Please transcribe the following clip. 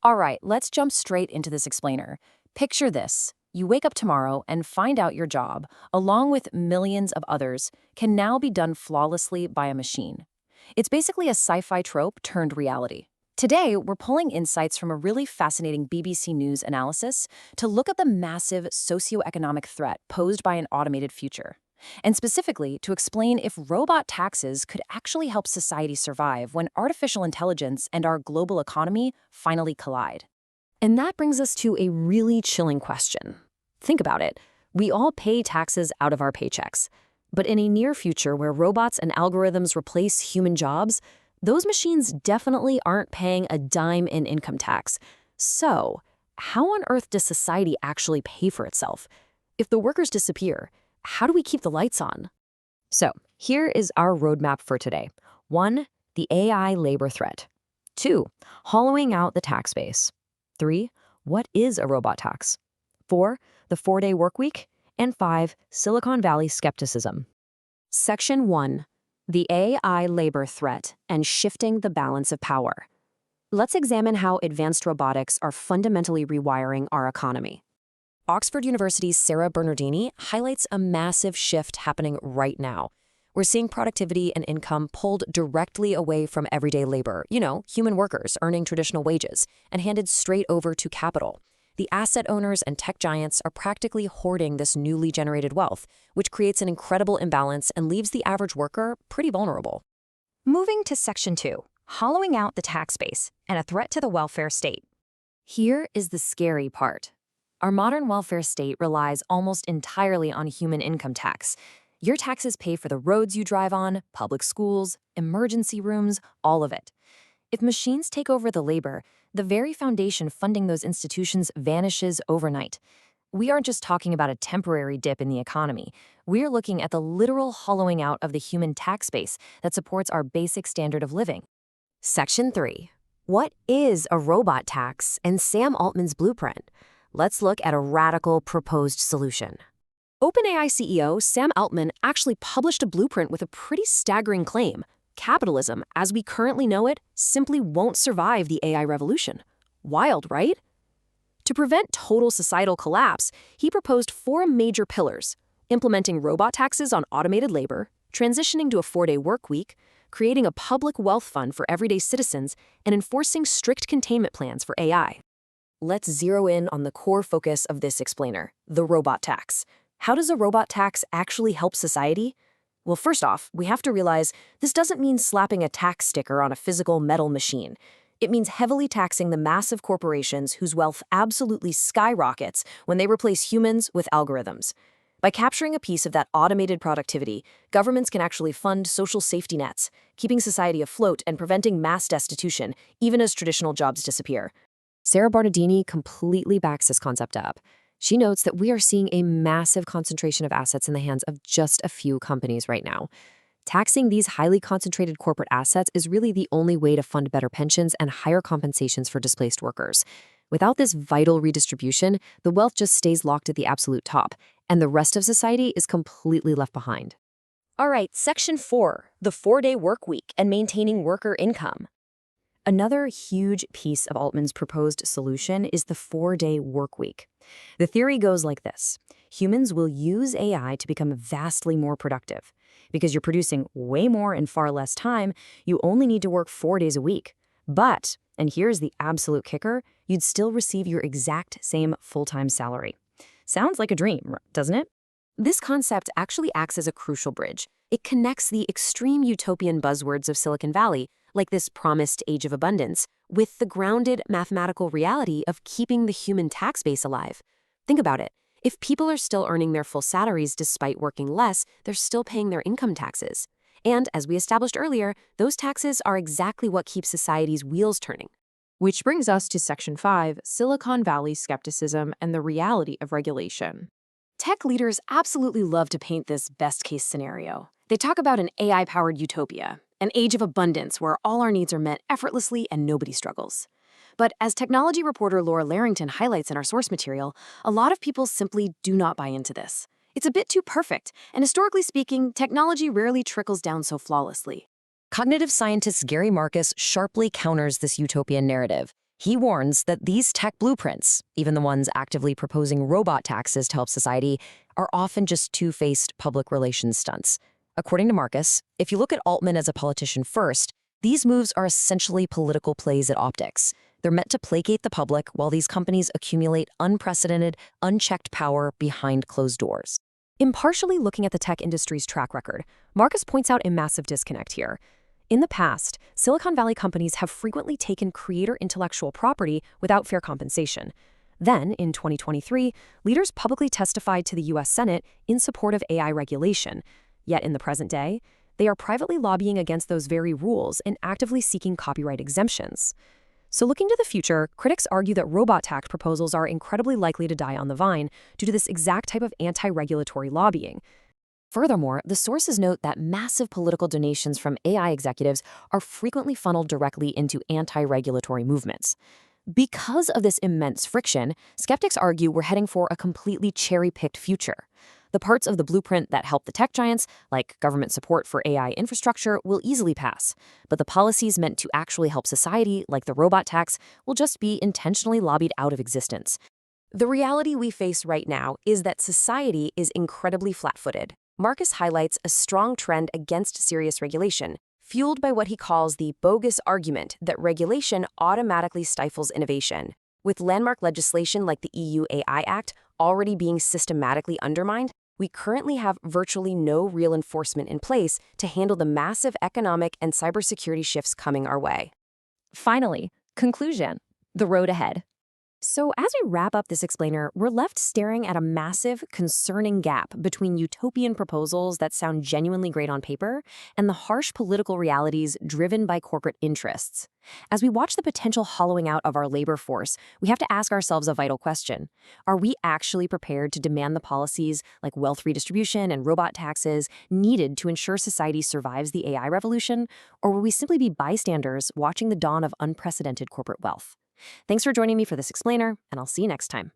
All right, let's jump straight into this explainer. Picture this. You wake up tomorrow and find out your job, along with millions of others, can now be done flawlessly by a machine. It's basically a sci-fi trope turned reality. Today, we're pulling insights from a really fascinating BBC News analysis to look at the massive socioeconomic threat posed by an automated future, and specifically to explain if robot taxes could actually help society survive when artificial intelligence and our global economy finally collide. And that brings us to a really chilling question. Think about it. We all pay taxes out of our paychecks. But in a near future where robots and algorithms replace human jobs, those machines definitely aren't paying a dime in income tax. So, how on earth does society actually pay for itself? If the workers disappear, how do we keep the lights on? So, here is our roadmap for today. 1. The AI labor threat. 2. Hollowing out the tax base. 3. What is a robot tax? 4. The 4-day workweek. And 5. Silicon Valley skepticism. Section 1. The AI labor threat and shifting the balance of power. Let's examine how advanced robotics are fundamentally rewiring our economy. Oxford University's Sarah Bernardini highlights a massive shift happening right now. We're seeing productivity and income pulled directly away from everyday labor, human workers earning traditional wages, and handed straight over to capital. The asset owners and tech giants are practically hoarding this newly generated wealth, which creates an incredible imbalance and leaves the average worker pretty vulnerable. Moving to Section 2, hollowing out the tax base and a threat to the welfare state. Here is the scary part. Our modern welfare state relies almost entirely on human income tax. Your taxes pay for the roads you drive on, public schools, emergency rooms, all of it. If machines take over the labor, the very foundation funding those institutions vanishes overnight. We aren't just talking about a temporary dip in the economy. We're looking at the literal hollowing out of the human tax base that supports our basic standard of living. Section 3. What is a robot tax and Sam Altman's blueprint? Let's look at a radical proposed solution. OpenAI CEO Sam Altman actually published a blueprint with a pretty staggering claim. Capitalism, as we currently know it, simply won't survive the AI revolution. Wild, right? To prevent total societal collapse, he proposed 4 major pillars: implementing robot taxes on automated labor, transitioning to a 4-day workweek, creating a public wealth fund for everyday citizens, and enforcing strict containment plans for AI. Let's zero in on the core focus of this explainer, the robot tax. How does a robot tax actually help society? Well, first off, we have to realize this doesn't mean slapping a tax sticker on a physical metal machine. It means heavily taxing the massive corporations whose wealth absolutely skyrockets when they replace humans with algorithms. By capturing a piece of that automated productivity, governments can actually fund social safety nets, keeping society afloat and preventing mass destitution, even as traditional jobs disappear. Sarah Bernardini completely backs this concept up. She notes that we are seeing a massive concentration of assets in the hands of just a few companies right now. Taxing these highly concentrated corporate assets is really the only way to fund better pensions and higher compensations for displaced workers. Without this vital redistribution, the wealth just stays locked at the absolute top, and the rest of society is completely left behind. All right, Section 4, the 4-day workweek and maintaining worker income. Another huge piece of Altman's proposed solution is the 4-day workweek. The theory goes like this. Humans will use AI to become vastly more productive. Because you're producing way more in far less time, you only need to work 4 days a week. But, and here's the absolute kicker, you'd still receive your exact same full-time salary. Sounds like a dream, doesn't it? This concept actually acts as a crucial bridge. It connects the extreme utopian buzzwords of Silicon Valley, like this promised age of abundance, with the grounded mathematical reality of keeping the human tax base alive. Think about it. If people are still earning their full salaries despite working less, they're still paying their income taxes. And as we established earlier, those taxes are exactly what keeps society's wheels turning. Which brings us to Section 5, Silicon Valley skepticism and the reality of regulation. Tech leaders absolutely love to paint this best-case scenario. They talk about an AI-powered utopia, an age of abundance where all our needs are met effortlessly and nobody struggles. But as technology reporter Laura Larrington highlights in our source material, a lot of people simply do not buy into this. It's a bit too perfect, and historically speaking, technology rarely trickles down so flawlessly. Cognitive scientist Gary Marcus sharply counters this utopian narrative. He warns that these tech blueprints, even the ones actively proposing robot taxes to help society, are often just two-faced public relations stunts. According to Marcus, if you look at Altman as a politician first, these moves are essentially political plays at optics. They're meant to placate the public while these companies accumulate unprecedented, unchecked power behind closed doors. Impartially looking at the tech industry's track record, Marcus points out a massive disconnect here. In the past, Silicon Valley companies have frequently taken creator intellectual property without fair compensation. Then, in 2023, leaders publicly testified to the U.S. Senate in support of AI regulation. Yet in the present day, they are privately lobbying against those very rules and actively seeking copyright exemptions. So looking to the future, critics argue that robot tax proposals are incredibly likely to die on the vine due to this exact type of anti-regulatory lobbying. Furthermore, the sources note that massive political donations from AI executives are frequently funneled directly into anti-regulatory movements. Because of this immense friction, skeptics argue we're heading for a completely cherry-picked future. The parts of the blueprint that help the tech giants, like government support for AI infrastructure, will easily pass. But the policies meant to actually help society, like the robot tax, will just be intentionally lobbied out of existence. The reality we face right now is that society is incredibly flat-footed. Marcus highlights a strong trend against serious regulation, fueled by what he calls the bogus argument that regulation automatically stifles innovation. With landmark legislation like the EU AI Act already being systematically undermined, we currently have virtually no real enforcement in place to handle the massive economic and cybersecurity shifts coming our way. Finally, conclusion: the road ahead. So as we wrap up this explainer, we're left staring at a massive, concerning gap between utopian proposals that sound genuinely great on paper and the harsh political realities driven by corporate interests. As we watch the potential hollowing out of our labor force, we have to ask ourselves a vital question. Are we actually prepared to demand the policies like wealth redistribution and robot taxes needed to ensure society survives the AI revolution? Or will we simply be bystanders watching the dawn of unprecedented corporate wealth? Thanks for joining me for this explainer, and I'll see you next time.